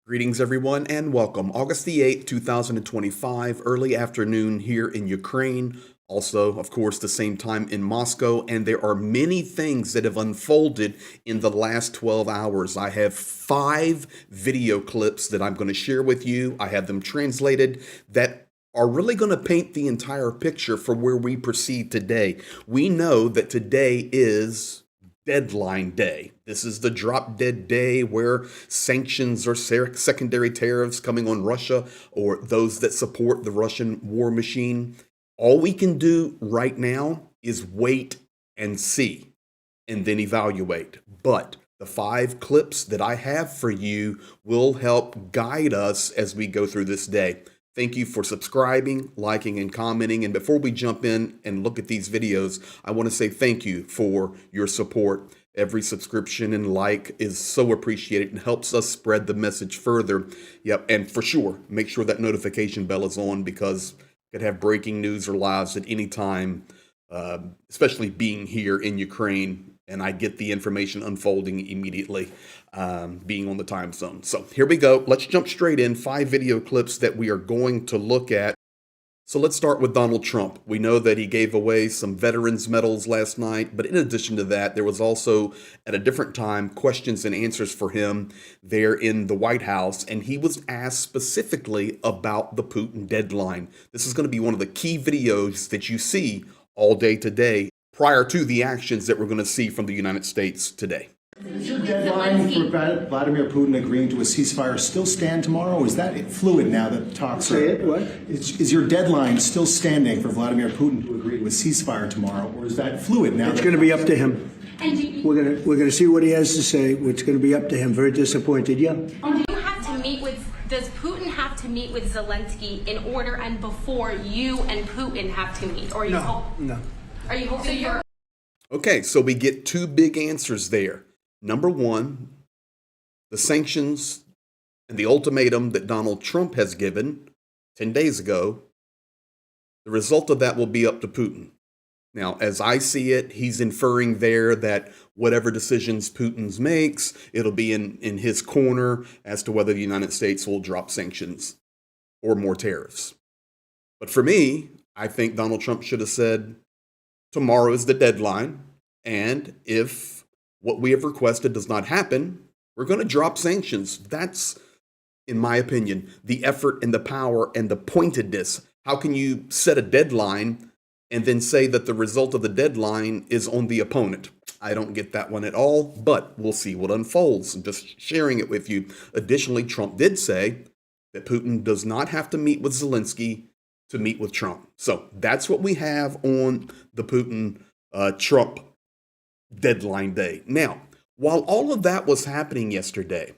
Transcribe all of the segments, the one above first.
Greetings, everyone, and welcome. August the 8th, 2025, early afternoon here in Ukraine. Also, of course, the same time in Moscow. And there are many things that have unfolded in the last 12 hours. I have 5 video clips that I'm going to share with you. I have them translated that are really going to paint the entire picture for where we proceed today. We know that today is deadline day. This is the drop dead day where sanctions or secondary tariffs coming on Russia or those that support the Russian war machine. All we can do right now is wait and see and then evaluate. But the 5 clips that I have for you will help guide us as we go through this day. Thank you for subscribing, liking, and commenting. And before we jump in and look at these videos, I want to say thank you for your support. Every subscription and like is so appreciated and helps us spread the message further. Yep, and for sure, make sure that notification bell is on because you could have breaking news or lives at any time, especially being here in Ukraine. And I get the information unfolding immediately, being on the time zone. So here we go. Let's jump straight in. 5 video clips that we are going to look at. So let's start with Donald Trump. We know that he gave away some veterans medals last night, but in addition to that, there was also at a different time questions and answers for him there in the White House, and he was asked specifically about the Putin deadline. This is going to be one of the key videos that you see all day today, prior to the actions that we're going to see from the United States today. Does your deadline for Vladimir Putin agreeing to a ceasefire still stand tomorrow? Or is that fluid now that the talks are... What? Is your deadline still standing for Vladimir Putin to agree to a ceasefire tomorrow? Or is that fluid now? It's going to be up to him. We're going to see what he has to say. It's going to be up to him. Very disappointed, yeah. Does Putin have to meet with Zelensky in order and before you and Putin have to meet? Or No. Are you hoping you're... Okay, so we get 2 big answers there. Number 1, the sanctions and the ultimatum that Donald Trump has given 10 days ago, the result of that will be up to Putin. Now, as I see it, he's inferring there that whatever decisions Putin makes, it'll be in his corner as to whether the United States will drop sanctions or more tariffs. But for me, I think Donald Trump should have said, tomorrow is the deadline, and if what we have requested does not happen, we're going to drop sanctions. That's, in my opinion, the effort and the power and the pointedness. How can you set a deadline and then say that the result of the deadline is on the opponent? I don't get that one at all, but we'll see what unfolds. I'm just sharing it with you. Additionally, Trump did say that Putin does not have to meet with Zelensky to meet with Trump. So that's what we have on the Putin-Trump deadline day. Now, while all of that was happening yesterday,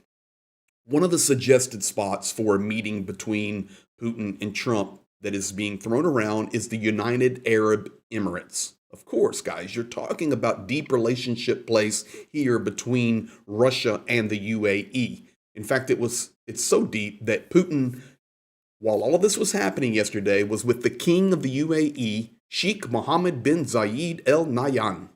one of the suggested spots for a meeting between Putin and Trump that is being thrown around is the United Arab Emirates. Of course, guys, you're talking about deep relationship place here between Russia and the UAE. In fact, it's so deep that Putin, while all of this was happening yesterday, was with the king of the UAE, Sheikh Mohammed bin Zayed Al Nahyan.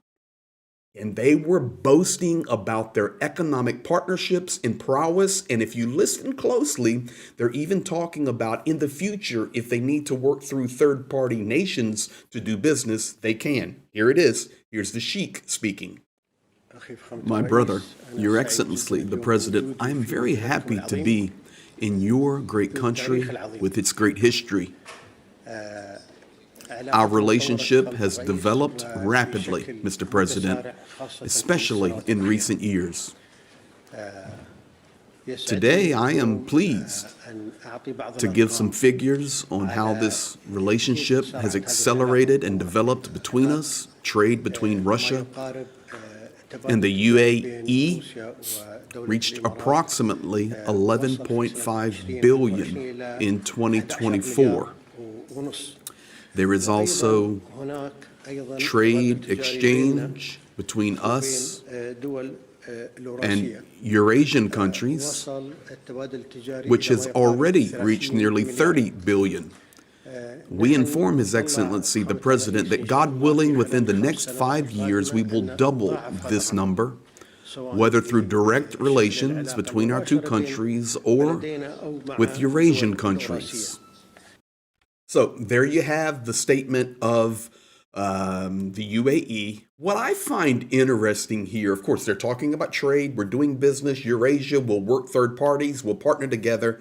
And they were boasting about their economic partnerships and prowess. And if you listen closely, they're even talking about in the future, if they need to work through third-party nations to do business, they can. Here it is. Here's the Sheikh speaking. My brother, Your Excellency, the President, I am very happy to be in your great country with its great history. Our relationship has developed rapidly, Mr. President, especially in recent years. Today, I am pleased to give some figures on how this relationship has accelerated and developed between us, trade between Russia and the UAE reached approximately 11.5 billion in 2024. There is also trade exchange between us and Eurasian countries, which has already reached nearly 30 billion. We inform His Excellency, the President, that God willing, within the next 5 years, we will double this number whether through direct relations between our two countries or with Eurasian countries. So there you have the statement of the UAE. What I find interesting here, of course, they're talking about trade. We're doing business. Eurasia will work third parties. We'll partner together.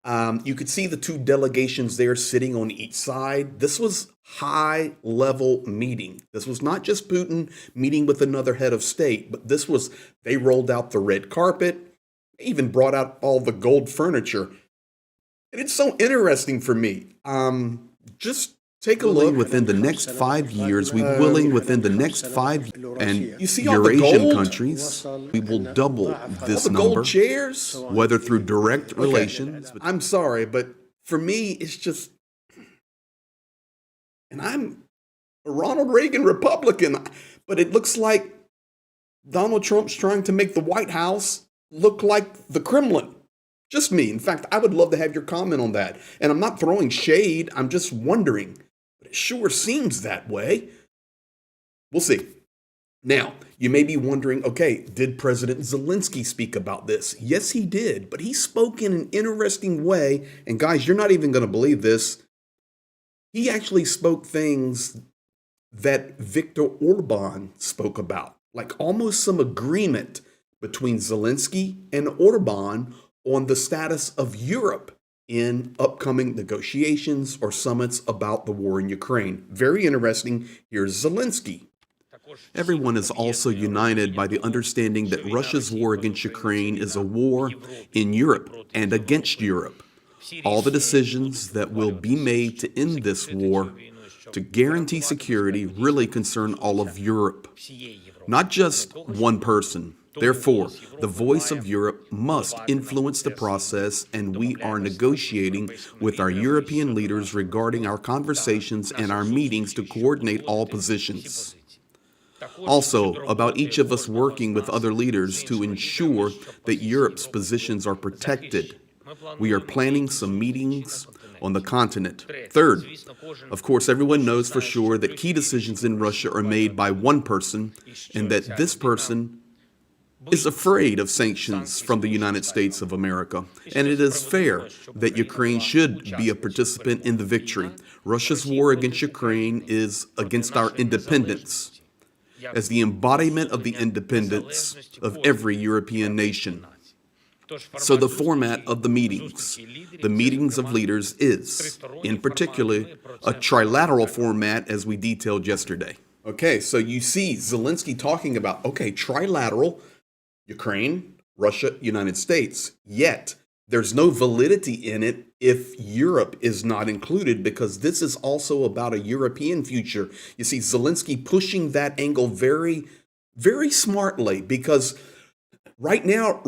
You could see the two delegations there sitting on each side. This was high-level meeting. This was not just Putin meeting with another head of state, but this was, they rolled out the red carpet, even brought out all the gold furniture. And it's so interesting for me. Just take a look. Within the next 5 years, we willing within the next 5 and You see all the Eurasian gold? countries, we will double this The number, gold chairs? whether through direct relations. I'm sorry, but for me, it's just, and I'm a Ronald Reagan Republican, but it looks like Donald Trump's trying to make the White House look like the Kremlin. Just me. In fact, I would love to have your comment on that. And I'm not throwing shade. I'm just wondering. But it sure seems that way. We'll see. Now, you may be wondering, okay, did President Zelensky speak about this? Yes, he did. But he spoke in an interesting way. And guys, you're not even going to believe this. He actually spoke things that Viktor Orban spoke about, like almost some agreement between Zelensky and Orban on the status of Europe in upcoming negotiations or summits about the war in Ukraine. Very interesting. Here's Zelensky. Everyone is also united by the understanding that Russia's war against Ukraine is a war in Europe and against Europe. All the decisions that will be made to end this war, to guarantee security, really concern all of Europe, not just one person. Therefore, the voice of Europe must influence the process, and we are negotiating with our European leaders regarding our conversations and our meetings to coordinate all positions. Also, about each of us working with other leaders to ensure that Europe's positions are protected. We are planning some meetings on the continent. Third, of course, everyone knows for sure that key decisions in Russia are made by one person, and that this person is afraid of sanctions from the United States of America. And it is fair that Ukraine should be a participant in the victory. Russia's war against Ukraine is against our independence, as the embodiment of the independence of every European nation. So the format of the meetings of leaders is, in particular, a trilateral format as we detailed yesterday. Okay, so you see Zelensky talking about, okay, trilateral, Ukraine, Russia, United States. Yet, there's no validity in it if Europe is not included, because this is also about a European future. You see Zelensky pushing that angle very, very smartly, because right now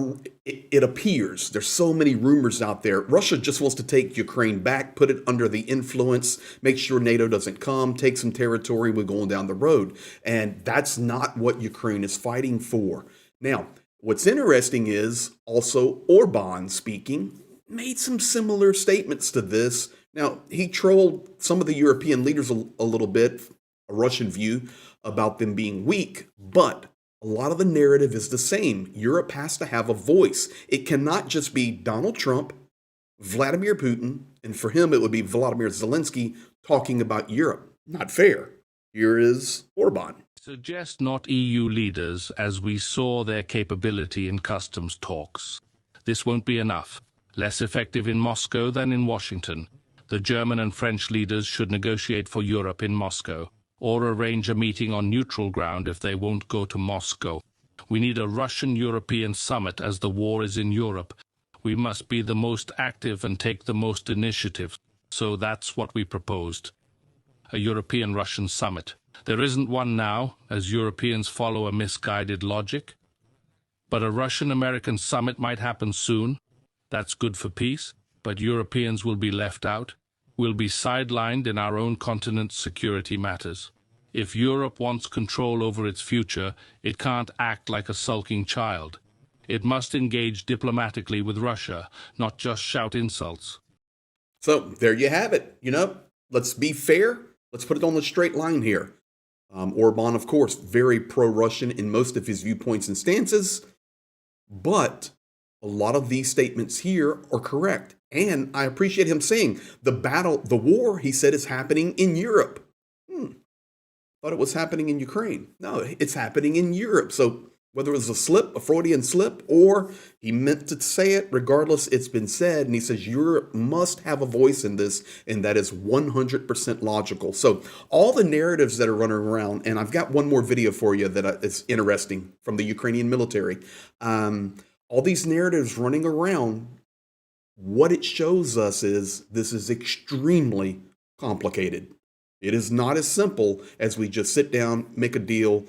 it appears, there's so many rumors out there, Russia just wants to take Ukraine back, put it under the influence, make sure NATO doesn't come, take some territory, we're going down the road. And that's not what Ukraine is fighting for. Now, what's interesting is also Orban speaking, made some similar statements to this. Now, he trolled some of the European leaders a little bit, a Russian view, about them being weak, but a lot of the narrative is the same. Europe has to have a voice. It cannot just be Donald Trump, Vladimir Putin, and for him it would be Volodymyr Zelensky talking about Europe. Not fair. Here is Orban. Suggest not EU leaders, as we saw their capability in customs talks. This won't be enough. Less effective in Moscow than in Washington. The German and French leaders should negotiate for Europe in Moscow, or arrange a meeting on neutral ground if they won't go to Moscow. We need a Russian-European summit as the war is in Europe. We must be the most active and take the most initiative. So that's what we proposed. A European-Russian summit. There isn't one now, as Europeans follow a misguided logic. But a Russian-American summit might happen soon. That's good for peace, but Europeans will be left out. We'll be sidelined in our own continent's security matters. If Europe wants control over its future, it can't act like a sulking child. It must engage diplomatically with Russia, not just shout insults. So there you have it. Let's be fair. Let's put it on the straight line here. Orban, of course, very pro-Russian in most of his viewpoints and stances, but a lot of these statements here are correct. And I appreciate him saying the war, he said, is happening in Europe. Thought it was happening in Ukraine. No, it's happening in Europe. So whether it was a slip, a Freudian slip, or he meant to say it, regardless, it's been said. And he says Europe must have a voice in this, and that is 100% logical. So all the narratives that are running around, and I've got one more video for you that is interesting from the Ukrainian military. All these narratives running around, what it shows us is this is extremely complicated. It is not as simple as we just sit down, make a deal,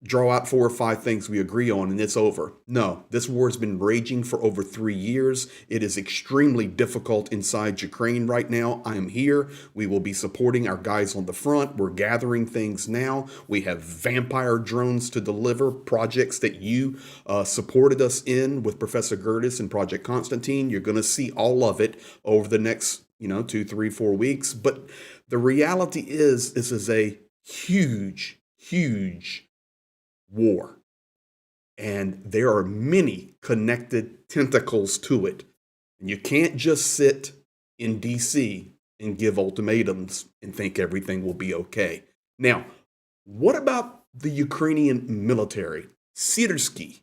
draw out 4 or 5 things we agree on, and it's over. No, this war has been raging for over 3 years. It is extremely difficult inside Ukraine right now. I am here. We will be supporting our guys on the front. We're gathering things now. We have vampire drones to deliver, projects that you supported us in with Professor Gertis and Project Konstantin. You're going to see all of it over the next 2, 3, 4 weeks. But the reality is this is a huge, huge war. And there are many connected tentacles to it. And you can't just sit in DC and give ultimatums and think everything will be okay. Now, what about the Ukrainian military? BLUESKY.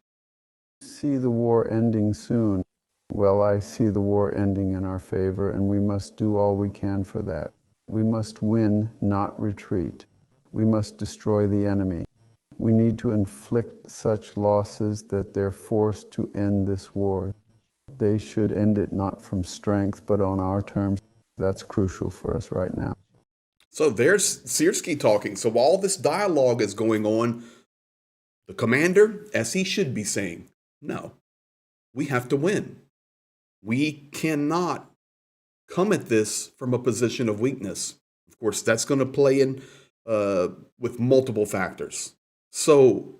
See the war ending soon. Well, I see the war ending in our favor, and we must do all we can for that. We must win, not retreat. We must destroy the enemy. We need to inflict such losses that they're forced to end this war. They should end it not from strength, but on our terms. That's crucial for us right now. So there's BLUESKY talking. So while this dialogue is going on, the commander, as he should be saying, no, we have to win. We cannot come at this from a position of weakness. Of course, that's going to play in with multiple factors. So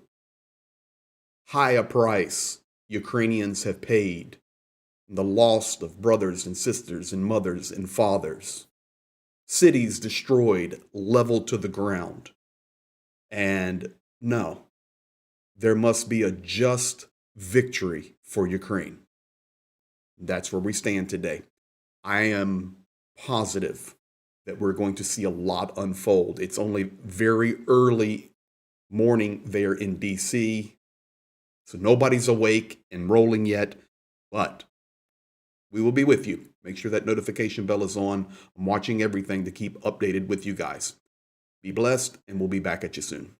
high a price Ukrainians have paid, the loss of brothers and sisters and mothers and fathers, cities destroyed, leveled to the ground. And no, there must be a just victory for Ukraine. That's where we stand today. I am positive that we're going to see a lot unfold. It's only very early morning there in DC, so nobody's awake and rolling yet, but we will be with you. Make sure that notification bell is on. I'm watching everything to keep updated with you guys. Be blessed, and we'll be back at you soon.